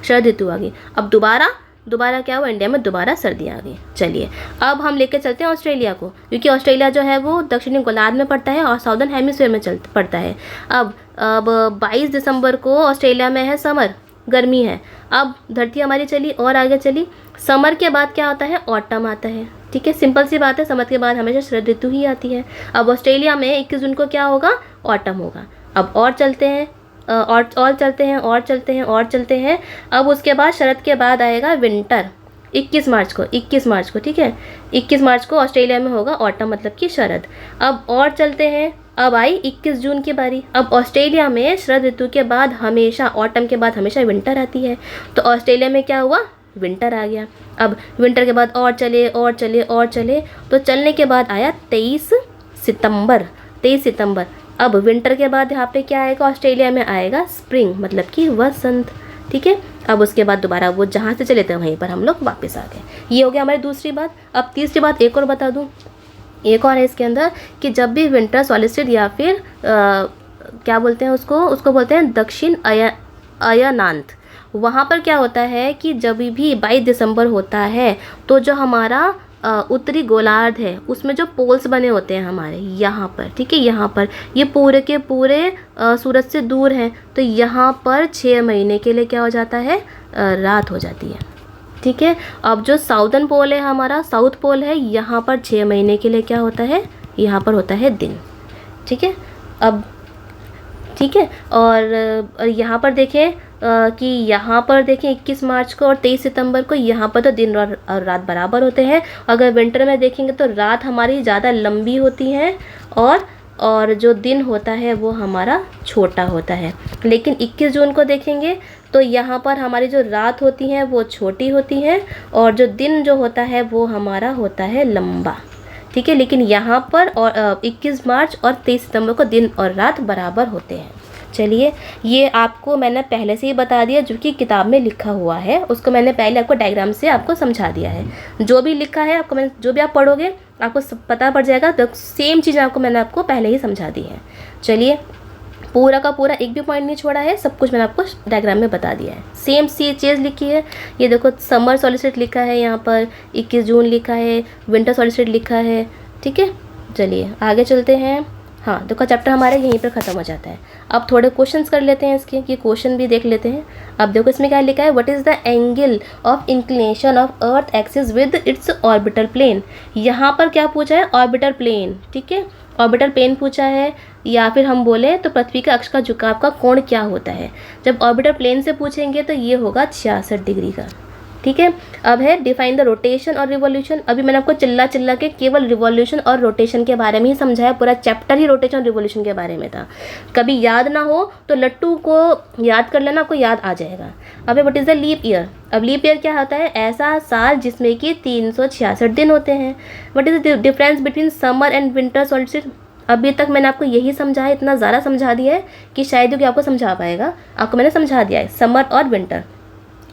शरद ऋतु आ गई। अब दोबारा क्या हुआ, इंडिया में दोबारा सर्दी आ गई। चलिए अब हम लेके चलते हैं ऑस्ट्रेलिया को, क्योंकि ऑस्ट्रेलिया जो है वो दक्षिणी गोलार्ध में पड़ता है और साउदर्न हेमिस्फीयर में पड़ता है। अब 22 दिसंबर को ऑस्ट्रेलिया में है समर, गर्मी है। अब धरती हमारी चली और आगे चली। समर के बाद क्या होता है, ऑटम आता है, ठीक है, सिंपल सी बात है, समर के बाद हमेशा शरद ऋतु ही आती है। अब ऑस्ट्रेलिया में 21 जून को क्या होगा, ऑटम होगा। अब और चलते हैं और चलते हैं। अब उसके बाद शरद के बाद आएगा विंटर, 21 मार्च को, ठीक है, 21 मार्च को ऑस्ट्रेलिया में होगा ऑटम मतलब कि शरद। अब और चलते हैं, अब आई 21 जून की बारी। अब ऑस्ट्रेलिया में शरद ऋतु के बाद हमेशा, ऑटम के बाद हमेशा विंटर आती है। तो ऑस्ट्रेलिया में क्या हुआ, विंटर आ गया। अब विंटर के बाद और चले और चले और चले, तो चलने के बाद आया 23 सितंबर। 23 सितंबर। अब विंटर के बाद यहाँ पे क्या आएगा, ऑस्ट्रेलिया में आएगा स्प्रिंग, मतलब कि वसंत। ठीक है, अब उसके बाद दोबारा वो जहाँ से चले थे वहीं पर हम लोग वापस आ गए। ये हो गया हमारी दूसरी बात। अब तीसरी बात एक और बता दूँ, एक और है इसके अंदर कि जब भी विंटर सॉलिस्टिस या फिर क्या बोलते हैं उसको बोलते हैं दक्षिण अयनांत। वहाँ पर क्या होता है कि जब भी 22 दिसंबर होता है तो जो हमारा उत्तरी गोलार्ध है उसमें जो पोल्स बने होते हैं हमारे यहाँ पर, ठीक है, यहाँ पर ये पूरे के पूरे सूरज से दूर हैं, तो यहाँ पर 6 महीने के लिए क्या हो जाता है, रात हो जाती है। ठीक है, अब जो साउदर्न पोल है हमारा, साउथ पोल है, यहाँ पर 6 महीने के लिए क्या होता है, यहाँ पर होता है दिन। ठीक है, अब ठीक है, और यहाँ पर देखें कि यहाँ पर देखें 21 मार्च को और 23 सितंबर को यहाँ पर तो दिन और रात बराबर होते हैं। अगर विंटर में देखेंगे तो रात हमारी ज़्यादा लंबी होती है और जो दिन होता है वो हमारा छोटा होता है। लेकिन 21 जून को देखेंगे तो यहाँ पर हमारी जो रात होती है वो छोटी होती है और जो दिन जो होता है वो हमारा होता है लंबा। ठीक है, लेकिन यहाँ पर और 21 मार्च और 23 सितंबर को दिन और रात बराबर होते हैं। चलिए, ये आपको मैंने पहले से ही बता दिया, जो कि किताब में लिखा हुआ है उसको मैंने पहले आपको डायग्राम से आपको समझा दिया है। जो भी लिखा है आपको मैंने, जो भी आप पढ़ोगे आपको सब पता पड़ जाएगा, तो सेम चीज़ मैंने आपको पहले ही समझा दी है। चलिए, पूरा का पूरा एक भी पॉइंट नहीं छोड़ा है, सब कुछ मैंने आपको डायग्राम में बता दिया है। सेम सी चीज़ लिखी है, ये देखो समर सॉलिस्टिस लिखा है, यहाँ पर 21 जून लिखा है, विंटर सॉलिस्टिस लिखा है। ठीक है, चलिए आगे चलते हैं। हाँ, देखो चैप्टर हमारा यहीं पर ख़त्म हो जाता है। अब थोड़े क्वेश्चंस कर लेते हैं इसके, कि क्वेश्चन भी देख लेते हैं। अब देखो इसमें क्या लिखा है, what is the angle of inclination of earth axis with its orbital plane. यहाँ पर क्या पूछा है, ऑर्बिटल प्लेन। ठीक है, ऑर्बिटल प्लेन पूछा है, या फिर हम बोले तो पृथ्वी के अक्ष का झुकाव का कोण क्या होता है। जब ऑर्बिटल प्लेन से पूछेंगे तो ये होगा 66 डिग्री का। ठीक है, अब है डिफाइन द रोटेशन और रिवॉल्यूशन। अभी मैंने आपको चिल्ला के केवल रिवॉल्यूशन और रोटेशन के बारे में ही समझाया, पूरा चैप्टर ही रोटेशन और रिवॉल्यूशन के बारे में था। कभी याद ना हो तो लट्टू को याद कर लेना, आपको याद आ जाएगा। अब है what is the leap year. अब लीप ईयर क्या होता है, ऐसा साल जिसमें कि 366 दिन होते हैं। What is the difference between summer and winter solstice. अभी तक मैंने आपको यही समझाया, इतना ज़्यादा समझा दिया है कि शायद कि आपको समझा पाएगा। आपको मैंने समझा दिया है समर और विंटर।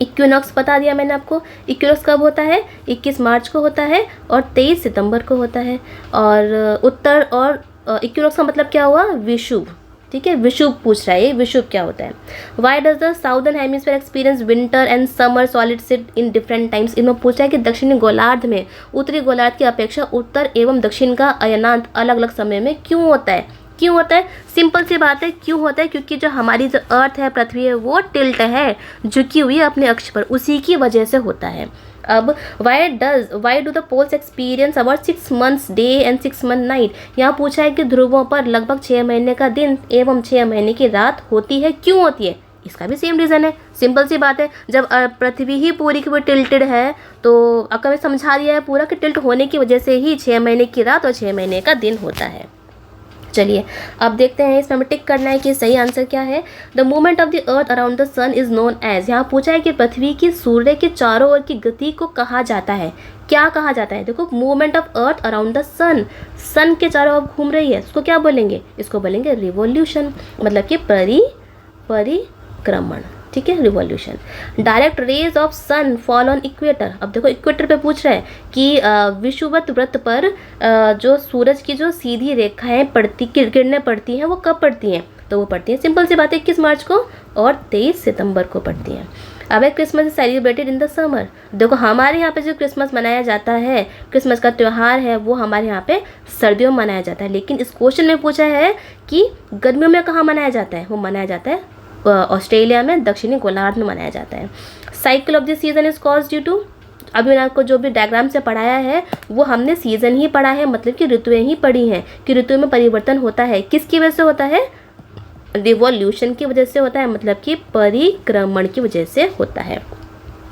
इक्विनॉक्स बता दिया मैंने आपको, इक्विनॉक्स कब होता है, 21 मार्च को होता है और 23 सितंबर को होता है। और उत्तर और इक्विनॉक्स का मतलब क्या हुआ, विषुव। ठीक है, विषुव पूछ रहा है, ये विषुव क्या होता है। Why does the southern hemisphere experience winter and summer solstice in different times. इनमें पूछा है कि दक्षिणी गोलार्ध में उत्तरी गोलार्ध की अपेक्षा उत्तर एवं दक्षिण का अयनांत अलग अलग समय में क्यों होता है। क्यों होता है, सिंपल सी बात है, क्यों होता है, क्योंकि जो हमारी जो अर्थ है, पृथ्वी है, वो टिल्ट है, झुकी हुई है अपने अक्ष पर, उसी की वजह से होता है। अब why do the poles experience about 6 months day and 6 months night. यहाँ पूछा है कि ध्रुवों पर लगभग 6 महीने का दिन एवं 6 महीने की रात होती है, क्यों होती है। इसका भी सेम रीज़न है, सिंपल सी बात है। जब पृथ्वी ही पूरी की पूरी टिल्टेड है तो आपको मैं समझा दिया है पूरा कि टिल्ट होने की वजह से ही 6 महीने की रात और 6 महीने का दिन होता है। चलिए अब देखते हैं, इसमें हमें टिक करना है कि सही आंसर क्या है। The movement of the earth around the sun is known as. यहाँ पूछा है कि पृथ्वी की सूर्य के चारों ओर की गति को कहा जाता है, क्या कहा जाता है। देखो, movement of earth around the sun, sun के चारों ओर घूम रही है, इसको क्या बोलेंगे, इसको बोलेंगे रिवॉल्यूशन, मतलब कि परिक्रमण। ठीक है, revolution. Direct rays of sun fall on equator. अब देखो इक्वेटर पे पूछ रहा है कि विषुवत वृत्त पर जो सूरज की जो सीधी रेखाएं पड़ती, किरणें पड़ती हैं, वो कब पड़ती हैं, तो वो पड़ती हैं, सिंपल सी बात है, 21 मार्च को और 23 सितंबर को पड़ती हैं। अब है Christmas is celebrated in the summer. देखो हमारे यहाँ पे जो क्रिसमस मनाया जाता है, क्रिसमस का त्यौहार है, वो हमारे यहाँ पे सर्दियों में मनाया जाता है। लेकिन इस क्वेश्चन में पूछा है कि गर्मियों में कहाँ मनाया जाता है, वो मनाया जाता है ऑस्ट्रेलिया में, दक्षिणी गोलार्ध में मनाया जाता है। Cycle of the season is cause due to. अभी मैंने आपको जो भी डायग्राम से पढ़ाया है वो हमने सीजन ही पढ़ा है, मतलब कि ऋतुएं ही पढ़ी हैं कि ऋतु में परिवर्तन होता है, किसकी वजह से होता है, रिवॉल्यूशन की वजह से होता है, मतलब कि परिक्रमण की वजह से होता है।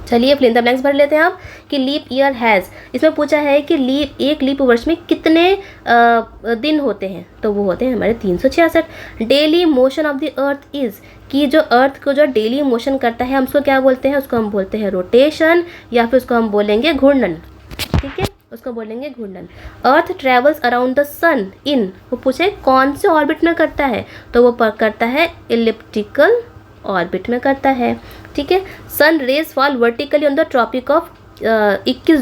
चलिए फिर द ब्लैंक्स भर लेते हैं आप कि लीप ईयर हैज़, इसमें पूछा है कि एक लीप वर्ष में कितने दिन होते हैं, तो वो होते हैं हमारे 366। Daily motion of the earth is, कि जो अर्थ को जो डेली मोशन करता है हम उसको क्या बोलते हैं, उसको हम बोलते हैं रोटेशन, या फिर उसको हम बोलेंगे घूर्णन। ठीक है, उसको बोलेंगे घूर्णन। अर्थ ट्रेवल्स अराउंड द सन इन, वो पूछे कौन से ऑर्बिट में करता है, तो वो करता है इलिप्टिकल ऑर्बिट में करता है। ठीक है, sun rays fall vertically on the tropic of 21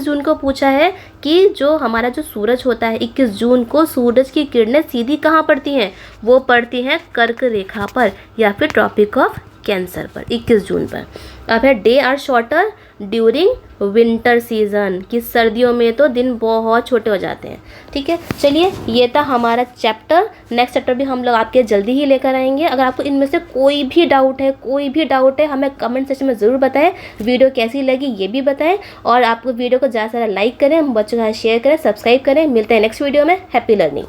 जून को पूछा है कि जो हमारा जो सूरज होता है 21 जून को सूरज की किरणें सीधी कहाँ पड़ती हैं, वो पड़ती हैं कर्क रेखा पर या फिर ट्रॉपिक ऑफ कैंसर पर 21 जून पर। अब है day are shorter during winter season, कि सर्दियों में तो दिन बहुत छोटे हो जाते हैं। ठीक है, चलिए ये था हमारा चैप्टर। नेक्स्ट चैप्टर भी हम लोग आपके जल्दी ही लेकर आएंगे। अगर आपको इनमें से कोई भी डाउट है हमें कमेंट सेक्शन में ज़रूर बताएं। वीडियो कैसी लगी ये भी बताएं, और आपको वीडियो को ज़्यादा से ज़्यादा लाइक करें, बच्चों के साथ शेयर करें, सब्सक्राइब करें। मिलते हैं नेक्स्ट वीडियो में। Happy learning.